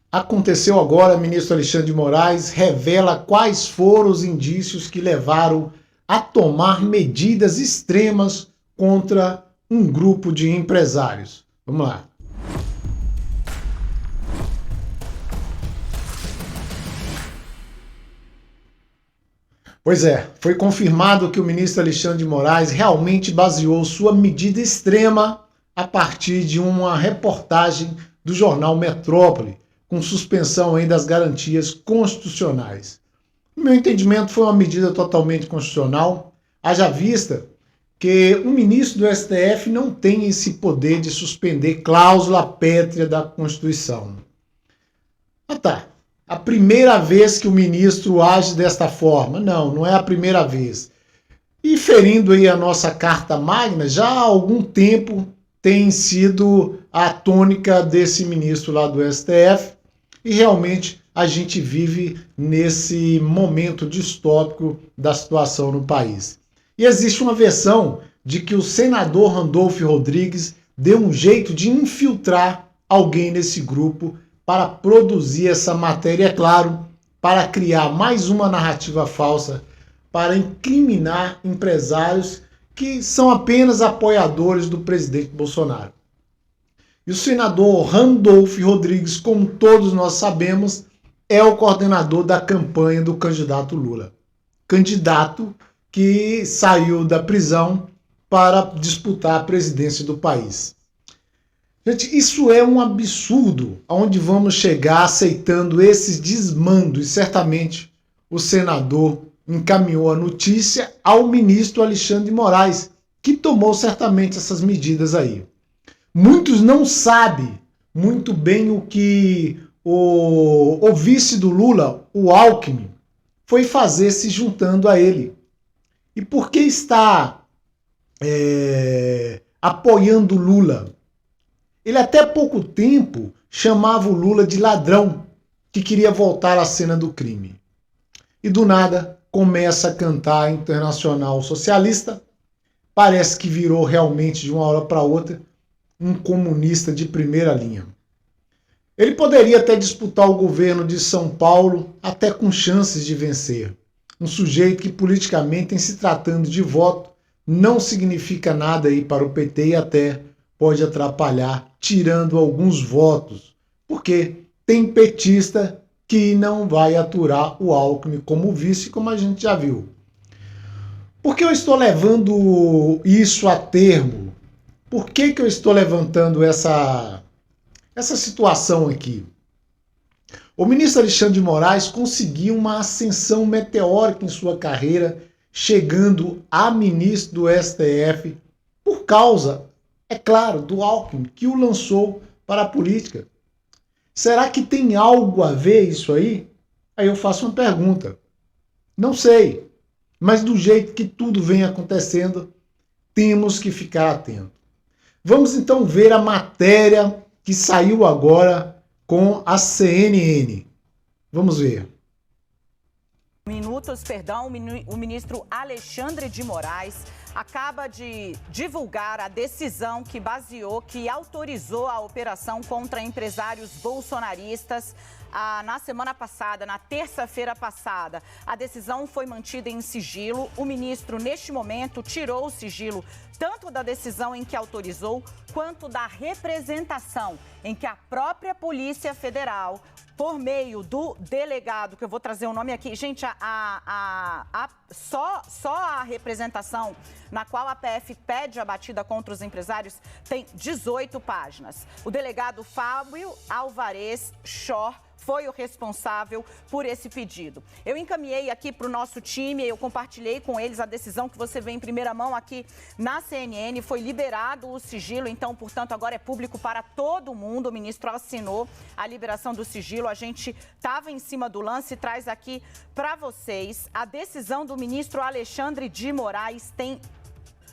Aconteceu agora, ministro Alexandre de Moraes revela quais foram os indícios que levaram a tomar medidas extremas contra um grupo de empresários. Vamos lá. Pois é, foi confirmado que o ministro Alexandre de Moraes realmente baseou sua medida extrema a partir de uma reportagem do jornal Metrópole, com suspensão aí das garantias constitucionais. No meu entendimento, foi uma medida totalmente constitucional, haja vista que o ministro do STF não tem esse poder de suspender cláusula pétrea da Constituição. Ah tá, a primeira vez que o ministro age desta forma? Não, não é a primeira vez. E ferindo aí a nossa Carta Magna, já há algum tempo tem sido a tônica desse ministro lá do STF, e realmente a gente vive nesse momento distópico da situação no país. E existe uma versão de que o senador Randolfo Rodrigues deu um jeito de infiltrar alguém nesse grupo para produzir essa matéria, é claro, para criar mais uma narrativa falsa, para incriminar empresários que são apenas apoiadores do presidente Bolsonaro. E o senador Randolfo Rodrigues, como todos nós sabemos, é o coordenador da campanha do candidato Lula. Candidato que saiu da prisão para disputar a presidência do país. Gente, isso é um absurdo, aonde vamos chegar aceitando esses desmandos. E certamente o senador encaminhou a notícia ao ministro Alexandre de Moraes, que tomou certamente essas medidas aí. Muitos não sabem muito bem o que o vice do Lula, o Alckmin, foi fazer se juntando a ele. E por que está apoiando o Lula? Ele até pouco tempo chamava o Lula de ladrão, que queria voltar à cena do crime. E do nada começa a cantar a Internacional Socialista, parece que virou realmente de uma hora para outra um comunista de primeira linha. Ele poderia até disputar o governo de São Paulo, até com chances de vencer. Um sujeito que politicamente, em se tratando de voto, não significa nada aí para o PT e até pode atrapalhar, tirando alguns votos, porque tem petista que não vai aturar o Alckmin como vice, como a gente já viu. Por que eu estou levando isso a termo? Por que eu estou levantando essa situação aqui? O ministro Alexandre de Moraes conseguiu uma ascensão meteórica em sua carreira, chegando a ministro do STF, por causa, é claro, do Alckmin, que o lançou para a política. Será que tem algo a ver isso aí? Aí eu faço uma pergunta. Não sei, mas do jeito que tudo vem acontecendo, temos que ficar atentos. Vamos então ver a matéria que saiu agora com a CNN. Vamos ver. O ministro Alexandre de Moraes acaba de divulgar a decisão que autorizou a operação contra empresários bolsonaristas na semana passada, na terça-feira passada. A decisão foi mantida em sigilo. O ministro, neste momento, tirou o sigilo tanto da decisão em que autorizou, quanto da representação em que a própria Polícia Federal, por meio do delegado, que eu vou trazer o nome aqui. Gente, só a representação na qual a PF pede a batida contra os empresários tem 18 páginas. O delegado Fábio Alvarez Chor foi o responsável por esse pedido. Eu encaminhei aqui para o nosso time, eu compartilhei com eles a decisão que você vê em primeira mão aqui na CNN, foi liberado o sigilo, então, portanto, agora é público para todo mundo. O ministro assinou a liberação do sigilo, a gente estava em cima do lance e traz aqui para vocês. A decisão do ministro Alexandre de Moraes tem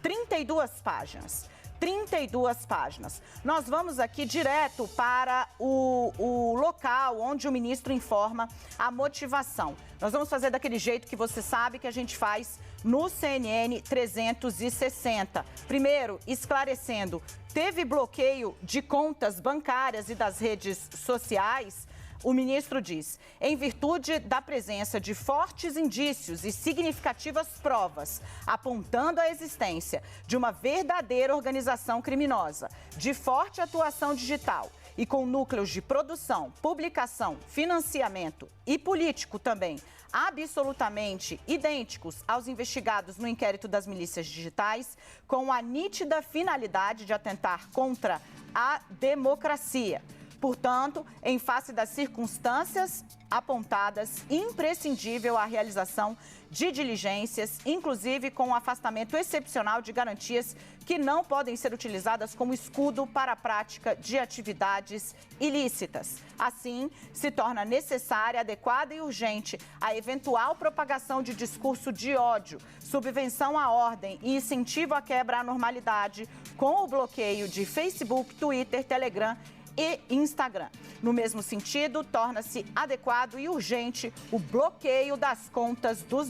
32 páginas. 32 páginas. Nós vamos aqui direto para o local onde o ministro informa a motivação. Nós vamos fazer daquele jeito que você sabe que a gente faz no CNN 360. Primeiro, esclarecendo, teve bloqueio de contas bancárias e das redes sociais. o ministro diz: em virtude da presença de fortes indícios e significativas provas apontando a existência de uma verdadeira organização criminosa, de forte atuação digital e com núcleos de produção, publicação, financiamento e político também absolutamente idênticos aos investigados no inquérito das milícias digitais, com a nítida finalidade de atentar contra a democracia. Portanto, em face das circunstâncias apontadas, imprescindível a realização de diligências, inclusive com o afastamento excepcional de garantias que não podem ser utilizadas como escudo para a prática de atividades ilícitas. Assim, se torna necessária, adequada e urgente a eventual propagação de discurso de ódio, subvenção à ordem e incentivo à quebra à normalidade, com o bloqueio de Facebook, Twitter, Telegram e Instagram. No mesmo sentido, torna-se adequado e urgente o bloqueio das contas dos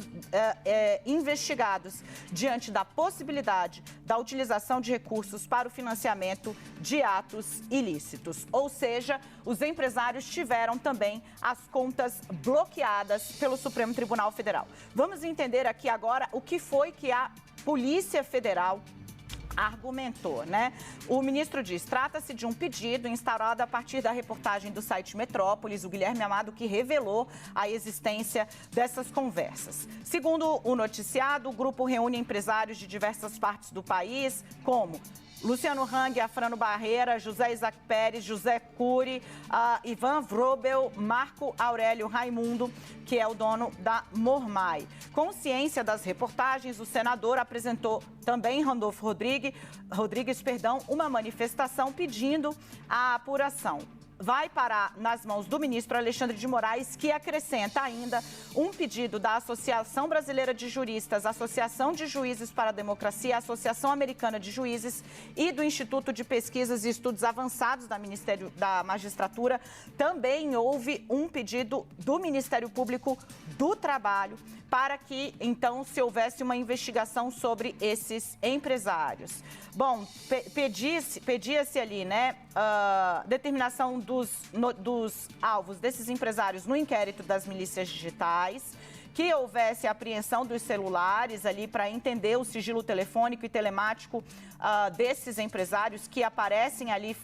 investigados diante da possibilidade da utilização de recursos para o financiamento de atos ilícitos. Ou seja, os empresários tiveram também as contas bloqueadas pelo Supremo Tribunal Federal. Vamos entender aqui agora o que foi que a Polícia Federal argumentou, né? O ministro diz: trata-se de um pedido instaurado a partir da reportagem do site Metrópolis, o Guilherme Amado, que revelou a existência dessas conversas. Segundo o noticiado, o grupo reúne empresários de diversas partes do país, como Luciano Hang, Afrano Barreira, José Isaac Pérez, José Cury, Ivan Vrobel, Marco Aurélio Raimundo, que é o dono da Mormai. Com ciência das reportagens, o senador apresentou também, Randolfo Rodrigues, uma manifestação pedindo a apuração. Vai parar nas mãos do ministro Alexandre de Moraes, que acrescenta ainda um pedido da Associação Brasileira de Juristas, Associação de Juízes para a Democracia, Associação Americana de Juízes e do Instituto de Pesquisas e Estudos Avançados da Ministério da Magistratura. Também houve um pedido do Ministério Público do Trabalho para que, então, se houvesse uma investigação sobre esses empresários. Bom, pedia-se ali, né, determinação dos alvos desses empresários no inquérito das milícias digitais, que houvesse apreensão dos celulares ali para entender o sigilo telefônico e telemático desses empresários que aparecem ali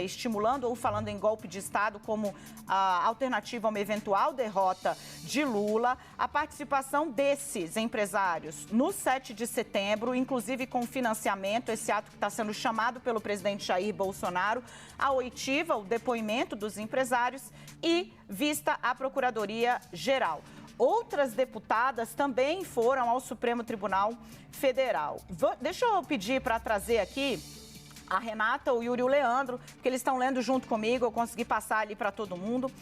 estimulando ou falando em golpe de Estado como alternativa a uma eventual derrota de Lula. A participação desses empresários no 7 de setembro, inclusive com financiamento, esse ato que está sendo chamado pelo presidente Jair Bolsonaro, a oitiva, o depoimento dos empresários e vista a Procuradoria-Geral. Outras deputadas também foram ao Supremo Tribunal Federal. Deixa eu pedir para trazer aqui a Renata, o Yuri e o Leandro, que eles estão lendo junto comigo, eu consegui passar ali para todo mundo.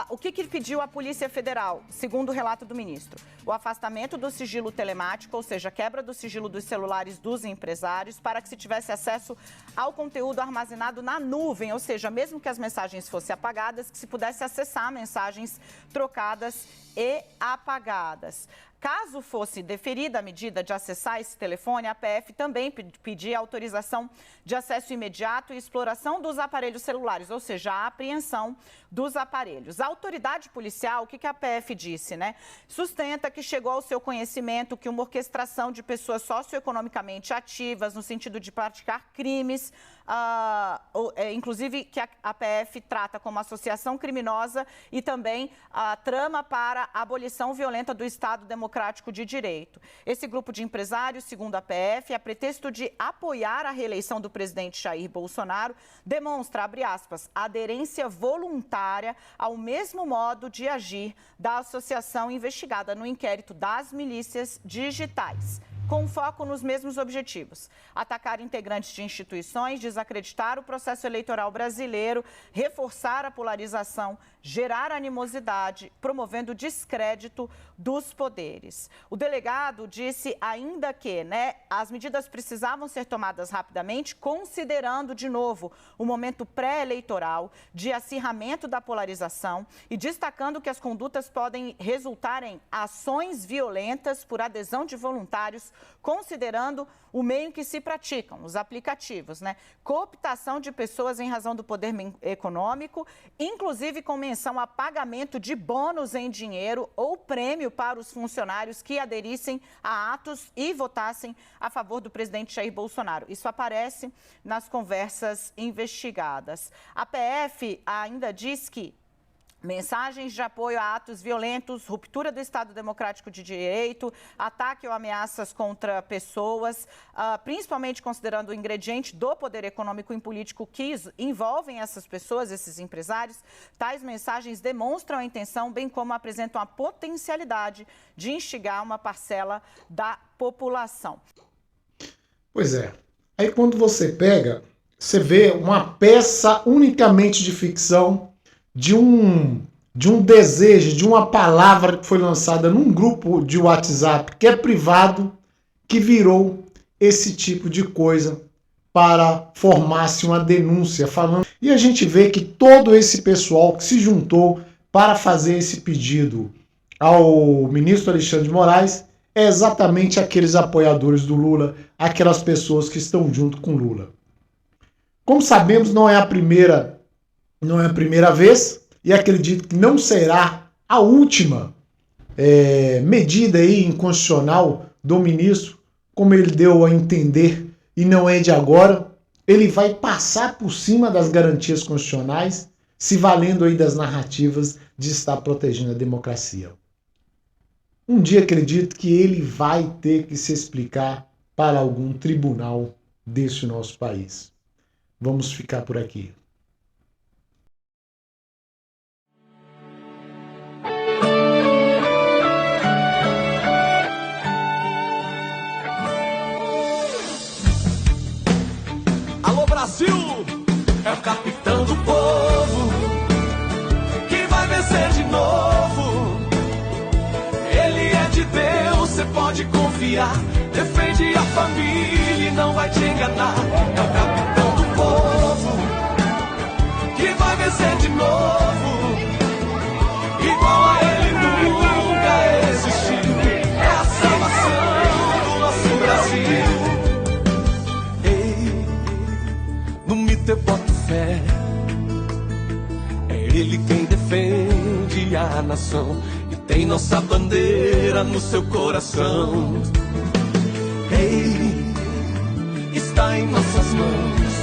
O que pediu a Polícia Federal, segundo o relato do ministro? O afastamento do sigilo telemático, ou seja, a quebra do sigilo dos celulares dos empresários, para que se tivesse acesso ao conteúdo armazenado na nuvem, ou seja, mesmo que as mensagens fossem apagadas, que se pudesse acessar mensagens trocadas e apagadas. Caso fosse deferida a medida de acessar esse telefone, a PF também pedia autorização de acesso imediato e exploração dos aparelhos celulares, ou seja, a apreensão dos aparelhos. A autoridade policial, o que a PF disse, né? Sustenta que chegou ao seu conhecimento que uma orquestração de pessoas socioeconomicamente ativas, no sentido de praticar crimes, inclusive que a PF trata como associação criminosa e também trama para a abolição violenta do Estado Democrático de Direito. Esse grupo de empresários, segundo a PF, a pretexto de apoiar a reeleição do presidente Jair Bolsonaro, demonstra, abre aspas, aderência voluntária ao mesmo modo de agir da associação investigada no inquérito das milícias digitais, com foco nos mesmos objetivos: atacar integrantes de instituições, desacreditar o processo eleitoral brasileiro, reforçar a polarização, gerar animosidade, promovendo o descrédito dos poderes. O delegado disse ainda que, as medidas precisavam ser tomadas rapidamente, considerando, de novo, o momento pré-eleitoral de acirramento da polarização e destacando que as condutas podem resultar em ações violentas por adesão de voluntários considerando o meio em que se praticam, os aplicativos, né? Cooptação de pessoas em razão do poder econômico, inclusive com menção a pagamento de bônus em dinheiro ou prêmio para os funcionários que aderissem a atos e votassem a favor do presidente Jair Bolsonaro. Isso aparece nas conversas investigadas. A PF ainda diz que mensagens de apoio a atos violentos, ruptura do Estado Democrático de Direito, ataque ou ameaças contra pessoas, principalmente considerando o ingrediente do poder econômico e político que envolvem essas pessoas, esses empresários, tais mensagens demonstram a intenção, bem como apresentam a potencialidade de instigar uma parcela da população. Pois é. Aí quando você pega, você vê uma peça unicamente de ficção de um desejo, de uma palavra que foi lançada num grupo de WhatsApp que é privado, que virou esse tipo de coisa para formar-se uma denúncia falando. E a gente vê que todo esse pessoal que se juntou para fazer esse pedido ao ministro Alexandre de Moraes é exatamente aqueles apoiadores do Lula, aquelas pessoas que estão junto com Lula. Como sabemos, não é a primeira vez, e acredito que não será a última medida aí inconstitucional do ministro, como ele deu a entender, e não é de agora. Ele vai passar por cima das garantias constitucionais, se valendo aí das narrativas de estar protegendo a democracia. Um dia acredito que ele vai ter que se explicar para algum tribunal desse nosso país. Vamos ficar por aqui. Alô Brasil, é o capitão do povo que vai vencer de novo. Ele é de Deus, você pode confiar. Defende a família e não vai te enganar. É o capitão do povo que vai vencer de novo. Igual a ele nunca existiu. É a salvação do nosso Brasil. No mito eu boto fé. É ele quem defende a nação e tem nossa bandeira no seu coração. Ele está em nossas mãos.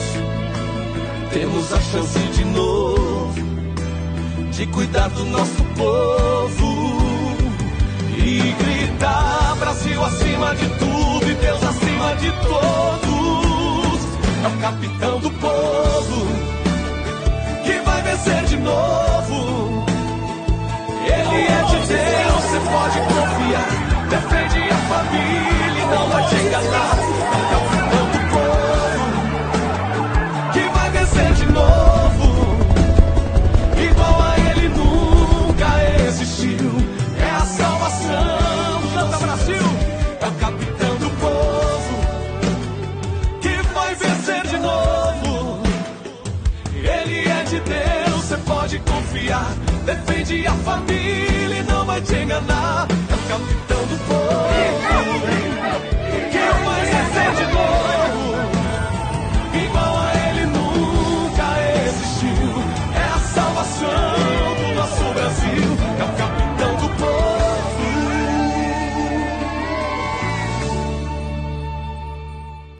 Temos a chance de novo de cuidar do nosso povo e gritar: Brasil acima de tudo e Deus acima de todos. É o capitão do povo que vai vencer de novo. Ele é de Deus, você pode confiar. Defende a família e não vai te enganar. É o capitão do povo que vai vencer de novo. Igual a ele nunca existiu. É a salvação do nosso Brasil. É o capitão do povo que vai vencer de novo. Ele é de Deus, você pode confiar. Defende a família e não vai te enganar.